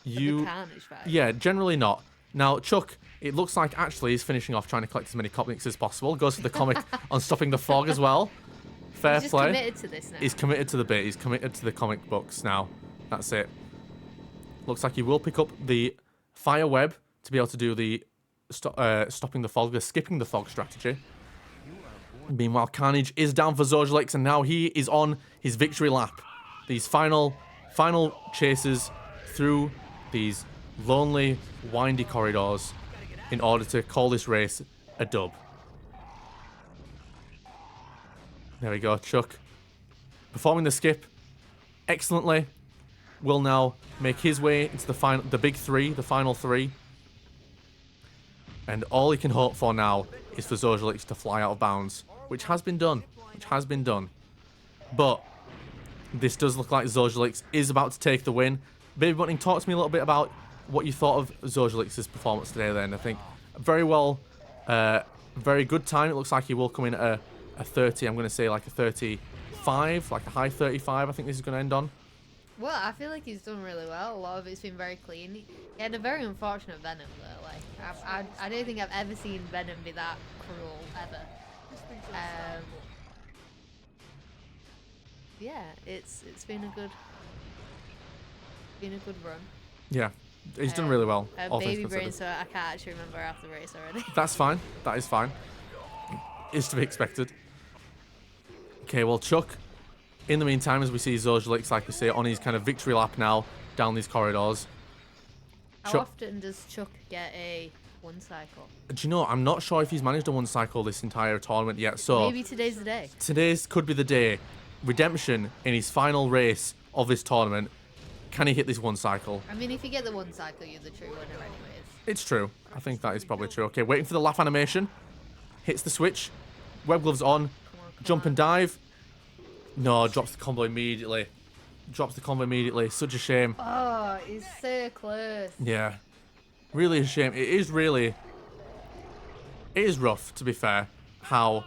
You, Carnage fight. yeah, generally not. Now, Chuck, it looks like actually he's finishing off trying to collect as many comics as possible. Goes for the comic on stopping the fog as well. Fair He's just play. committed to this now. He's committed to the bit. He's committed to the comic books now. That's it. Looks like he will pick up the fire web to be able to do the stopping the fog, the skipping the fog strategy. Meanwhile, Carnage is down for Zozulix, and now he is on his victory lap. These final chases through these lonely, windy corridors in order to call this race a dub. There we go, Chuck. Performing the skip excellently. Will now make his way into the big three, the final three. And all he can hope for now is for Zozulix to fly out of bounds, which has been done. But this does look like Zozulix is about to take the win. Baby Bunting, talk to me a little bit about what you thought of Zozulix's performance today then. I think very well, very good time. It looks like he will come in at a 30, I'm going to say like a 35, like a high 35 I think this is going to end on. Well, I feel like he's done really well. A lot of it's been very clean. He had a very unfortunate Venom though. Like I don't think I've ever seen Venom be that cruel ever. Yeah, it's been a good run. Yeah, he's done really well. all things Baby brain, considered. so I can't actually remember half the race already. That's fine. That is fine. Is to be expected. Okay, well, Chuck, in the meantime, as we see Zozulix, like we say, on his kind of victory lap now down these corridors. How often does Chuck get a one cycle? Do you know, I'm not sure if he's managed a one cycle this entire tournament yet, so Maybe today's the day. today's could be the day. Redemption in his final race of this tournament. Can he hit this one cycle? I mean, if you get the one cycle, you're the true winner anyways. It's true. I think that is probably true. Okay, waiting for the laugh animation. Hits the switch. Web gloves on. Come Jump on. and dive. No, drops the combo immediately. Drops the combo immediately. Such a shame. Oh, he's so close. Yeah. Really a shame. It is really... It is rough, to be fair, how,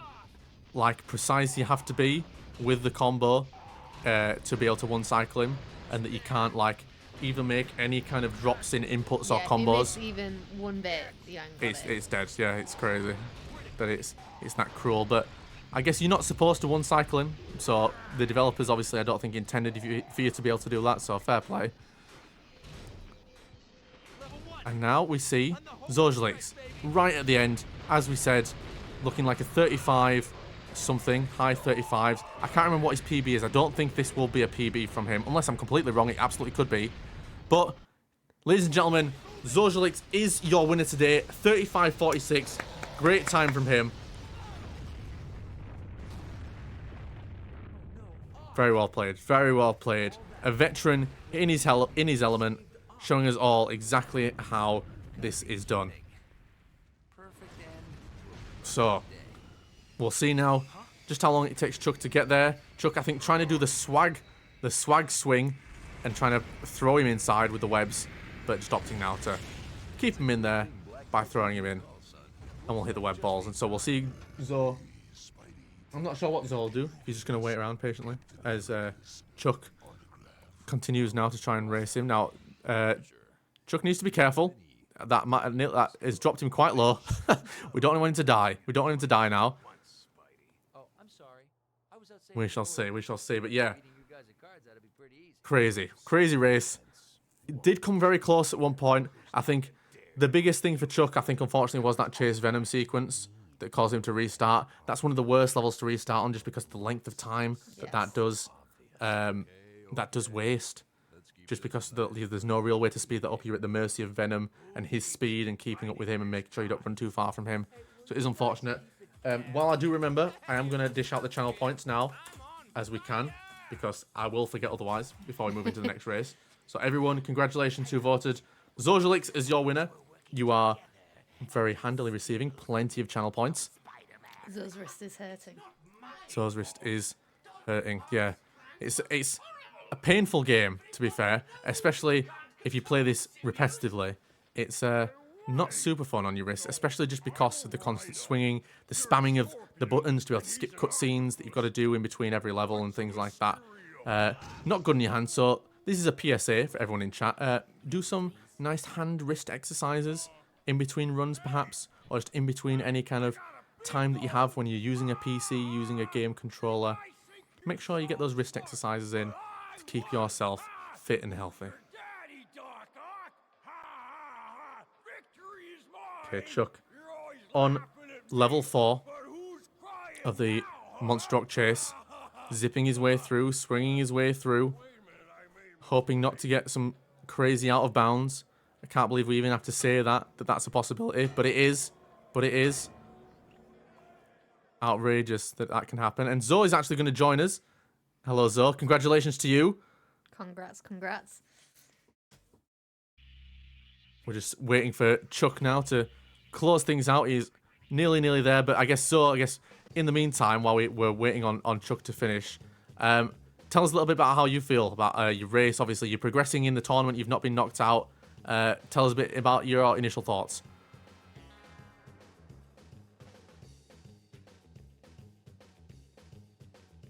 like, precise you have to be with the combo to be able to one-cycle him, and that you can't, like, even make any kind of drops in inputs or Yeah, combos. if you miss even one bit, you ain't got it. It's dead. Yeah, it's crazy that it's that cruel. But I guess you're not supposed to one-cycle him, so the developers obviously I don't think intended for you to be able to do that, so fair play. And now we see Zojlix right at the end, as we said, looking like a 35 something, high 35s. I can't remember what his PB is. I don't think this will be a PB from him, unless I'm completely wrong. It absolutely could be. But, ladies and gentlemen, Zojlix is your winner today. 35-46. Great time from him. Very well played. Very well played. A veteran in his element, showing us all exactly how this is done. So, we'll see now just how long it takes Chuck to get there. Chuck, I think, trying to do the swag swing and trying to throw him inside with the webs, but just opting now to keep him in there by throwing him in. And we'll hit the web balls. And so we'll see Zo. I'm not sure what Zo will do. He's just going to wait around patiently as Chuck continues now to try and race him. Now, Chuck needs to be careful. That has dropped him quite low. We don't want him to die. We don't want him to die now. Oh, I'm sorry. I was out saying We shall see. We shall see. But yeah, beating you guys at cards, that'd be pretty easy. crazy race. It did come very close at one point. I think the biggest thing for Chuck, I think, unfortunately, was that Chase Venom sequence that caused him to restart. That's one of the worst levels to restart on, just because of the length of time that does waste. Just because there's no real way to speed that up. You're at the mercy of Venom and his speed and keeping up with him and making sure you don't run too far from him. So it is unfortunate. While I do remember, I am going to dish out the channel points now, as we can, because I will forget otherwise before we move into the next race. So everyone, congratulations who voted Zojlix as your winner. You are very handily receiving plenty of channel points. Zo's wrist is hurting. Zo's wrist is hurting. Yeah, it's a painful game, to be fair, especially if you play this repetitively. It's not super fun on your wrist, especially just because of the constant swinging, the spamming of the buttons to be able to skip cutscenes that you've got to do in between every level and things like that. Not good in your hand. So this is a PSA for everyone in chat. Do some nice hand-wrist exercises in between runs, perhaps, or just in between any kind of time that you have when you're using a PC, using a game controller. Make sure you get those wrist exercises in to keep yourself fit and healthy. Okay, Chuck. On level 4 of the Monster Truck Chase, zipping his way through, swinging his way through, hoping not to get some crazy out of bounds. I can't believe we even have to say that's a possibility, but it is. Outrageous that can happen. And Zo is actually going to join us. Hello, Zo. Congratulations to you. Congrats. We're just waiting for Chuck now to close things out. He's nearly there, but I guess in the meantime, while we're waiting on Chuck to finish, tell us a little bit about how you feel about your race. Obviously, you're progressing in the tournament. You've not been knocked out. Tell us a bit about your initial thoughts.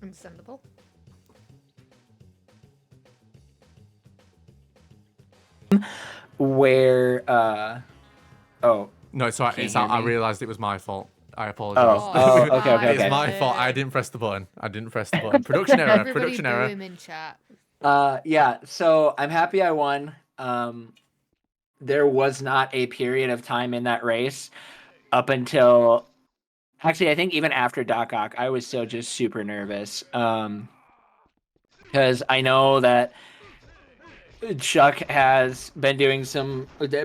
Understandable. Where oh No, it's alright. Can't It's hear I me? realized it was my fault. I apologize. Okay. It's my fault. I didn't press the button. Production error. Everybody Production boo error. him in chat. yeah, so I'm happy I won. There was not a period of time in that race up until, actually, I think even after Doc Ock, I was still just super nervous. Because I know that Chuck has been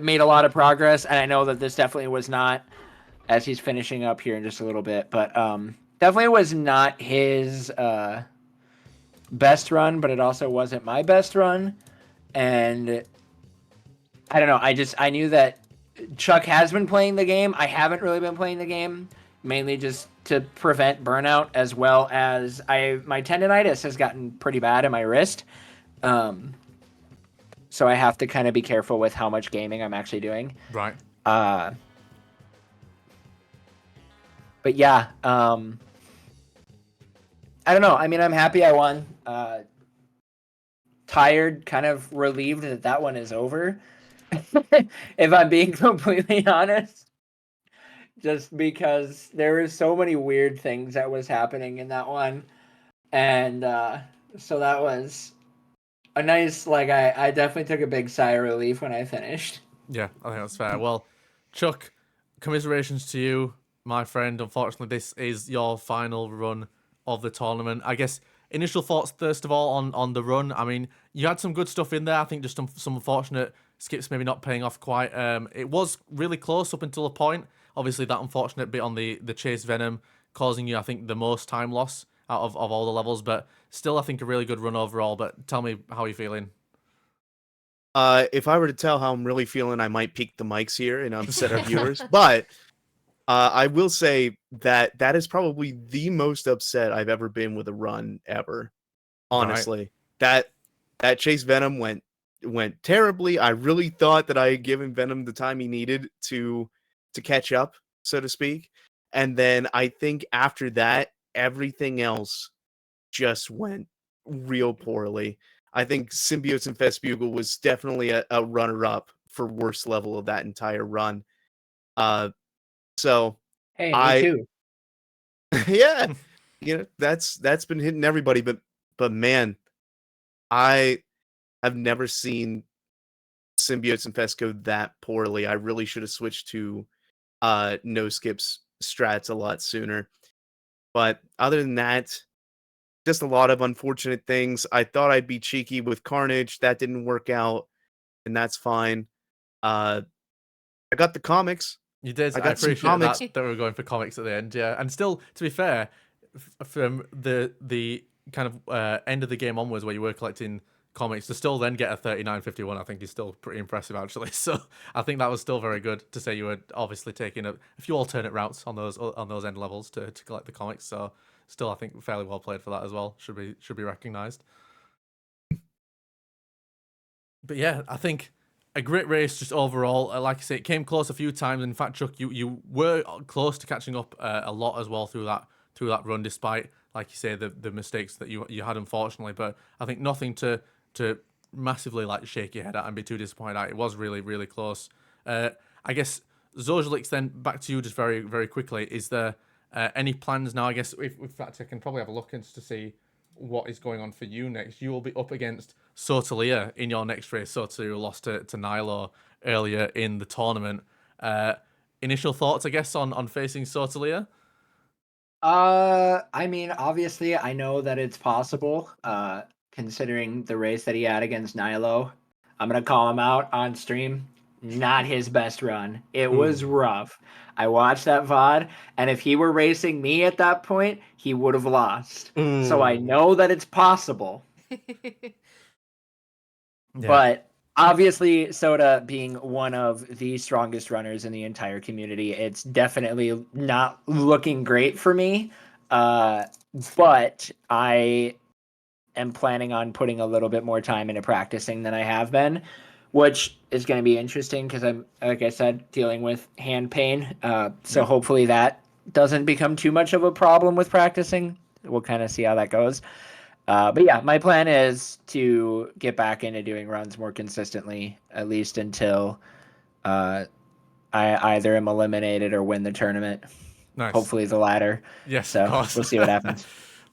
made a lot of progress, and I know that this definitely was not, as he's finishing up here in just a little bit, but definitely was not his best run, but it also wasn't my best run. And I don't know, I knew that Chuck has been playing the game. I haven't really been playing the game, mainly just to prevent burnout, as well as my tendonitis has gotten pretty bad in my wrist. So I have to kind of be careful with how much gaming I'm actually doing. Right. But yeah, I don't know. I mean, I'm happy I won. Tired, kind of relieved that one is over. If I'm being completely honest, just because there were so many weird things that was happening in that one, and so that was a nice, like, I definitely took a big sigh of relief when I finished. Yeah, I think that's fair. Well, Chuck, commiserations to you, my friend. Unfortunately, this is your final run of the tournament. I guess initial thoughts first of all on the run. I mean, you had some good stuff in there. I think just some unfortunate skips maybe not paying off quite. It was really close up until a point. Obviously, that unfortunate bit on the Chase Venom causing you, I think, the most time loss out of all the levels. But still, I think a really good run overall. But tell me how you're feeling. If I were to tell how I'm really feeling, I might peak the mics here and upset our viewers. But I will say that that is probably the most upset I've ever been with a run ever. Honestly, that Chase Venom went terribly. I really thought that I had given Venom the time he needed to catch up, so to speak. And then I think after that, everything else just went real poorly. I think Symbiotes and Bugle was definitely a runner-up for worst level of that entire run. So Hey, me I too. yeah, that's been hitting everybody, but man, I have never seen Symbiotes and go that poorly. I really should have switched to no skips strats a lot sooner. But other than that, just a lot of unfortunate things. I thought I'd be cheeky with Carnage. That didn't work out, and that's fine. I got the comics. You did. I I got some appreciate comics. that we were going for comics at the end. Yeah, and still, to be fair, from the kind of end of the game onwards, where you were collecting comics, to still then get a 39.51, I think is still pretty impressive actually. So I think that was still very good to say you were obviously taking a few alternate routes on those end levels to collect the comics. So still, I think fairly well played for that as well. Should be recognised. But yeah, I think a great race just overall. Like I say, it came close a few times. In fact, Chuck, you were close to catching up a lot as well through that run, despite, like you say, the mistakes that you had, unfortunately. But I think nothing to massively like shake your head at and be too disappointed at. It was really, really close. I guess Zojalix, then back to you just very, very quickly. Is there any plans now? I guess if in fact I can probably have a look into to see what is going on for you next. You will be up against Sotalia in your next race. Sotalia lost to Nilo earlier in the tournament. Initial thoughts, I guess, on facing Sotalia? I mean, obviously, I know that it's possible, considering the race that he had against Nilo. I'm gonna call him out on stream. Not his best run. It was rough. I watched that VOD, and if he were racing me at that point, he would have lost. So I know that it's possible. But obviously, Soda being one of the strongest runners in the entire community, it's definitely not looking great for me. But I am planning on putting a little bit more time into practicing than I have been, which is going to be interesting because I'm, like I said, dealing with hand pain. So hopefully that doesn't become too much of a problem with practicing. We'll kind of see how that goes. But yeah, my plan is to get back into doing runs more consistently, at least until I either am eliminated or win the tournament. Nice. Hopefully the latter. Yes, so of course. We'll see what happens.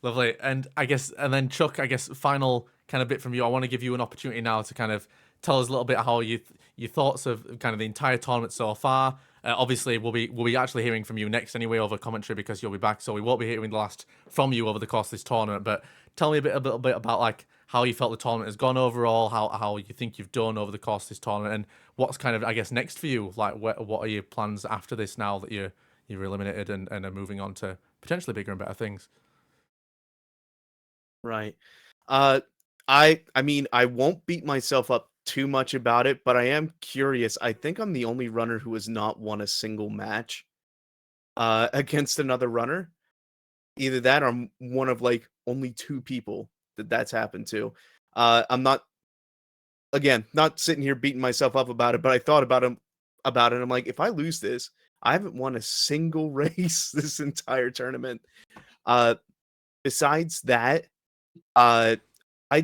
Lovely. And then Chuck, I guess final kind of bit from you. I want to give you an opportunity now to kind of tell us a little bit how your thoughts of kind of the entire tournament so far. Obviously, we'll be actually hearing from you next anyway over commentary because you'll be back, so we won't be hearing the last from you over the course of this tournament. But tell me a little bit about like how you felt the tournament has gone overall, how you think you've done over the course of this tournament, and what's kind of, I guess, next for you. Like, what are your plans after this now that you're eliminated and are moving on to potentially bigger and better things? Right. I mean, I won't beat myself up too much about it, but I am curious. I think I'm the only runner who has not won a single match against another runner. either that or I'm one of like only 2 people that's happened to. I'm not, again, not sitting here beating myself up about it, but I thought about it. I'm like, if I lose this, I haven't won a single race this entire tournament. Besides that, I'd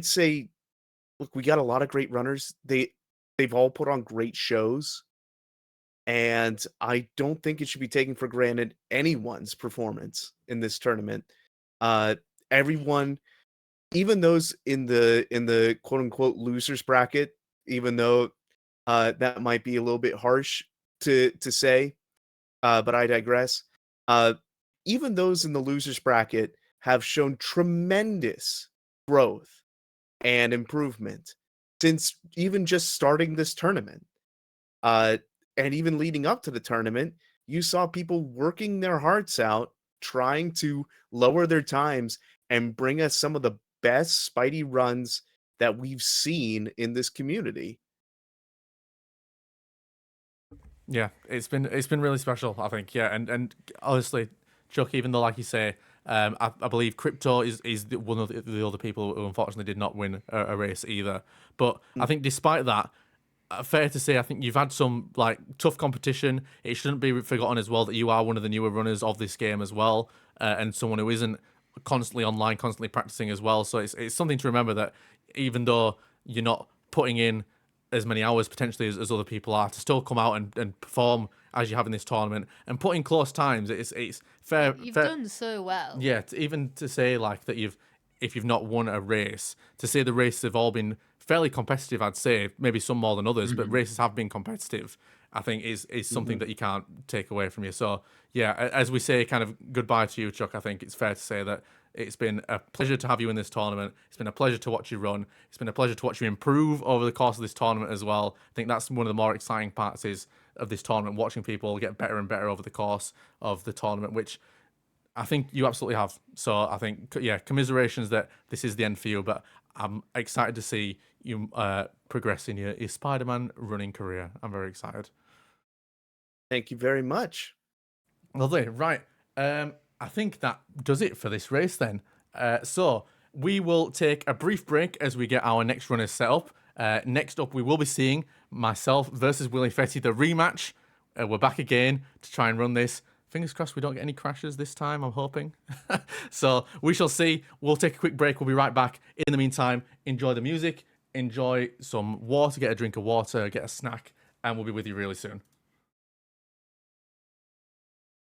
say, look, we got a lot of great runners. They've all put on great shows, and I don't think it should be taken for granted anyone's performance in this tournament. Uh, Everyone, even those in the quote unquote losers bracket, even though that might be a little bit harsh to say, but I digress. Uh, Even those in the losers bracket have shown tremendous growth and improvement since even just starting this tournament. Uh, and even leading up to the tournament, you saw people working their hearts out, trying to lower their times and bring us some of the best Spidey runs that we've seen in this community. Yeah, it's been really special, I think. Yeah, and honestly, Chuck, even though like you say, I believe Crypto is one of the other people who unfortunately did not win a race either. But I think despite that, fair to say, I think you've had some like tough competition. It shouldn't be forgotten as well that you are one of the newer runners of this game as well, and someone who isn't constantly online, constantly practicing as well. So it's something to remember that even though you're not putting in as many hours potentially as other people are, to still come out and perform as you have in this tournament and put in close times, it's fair. You've fair, done so well. yeah, even to say like that if you've not won a race, to say the races have all been fairly competitive, I'd say, maybe some more than others, but races have been competitive, I think is something that you can't take away from you. So yeah, as we say kind of goodbye to you, Chuck, I think it's fair to say that it's been a pleasure to have you in this tournament. It's been a pleasure to watch you run. It's been a pleasure to watch you improve over the course of this tournament as well. I think that's one of the more exciting parts of this tournament, watching people get better and better over the course of the tournament, which I think you absolutely have. So I think, yeah, commiserations that this is the end for you, but I'm excited to see you progress in your Spider-Man running career. I'm very excited. Thank you very much. Lovely. Right. I think that does it for this race then. So we will take a brief break as we get our next runners set up. Next up, we will be seeing myself versus Willie Fetty, the rematch. We're back again to try and run this. Fingers crossed we don't get any crashes this time, I'm hoping. So we shall see. We'll take a quick break. We'll be right back. In the meantime, enjoy the music, enjoy some water, get a drink of water, get a snack, and we'll be with you really soon.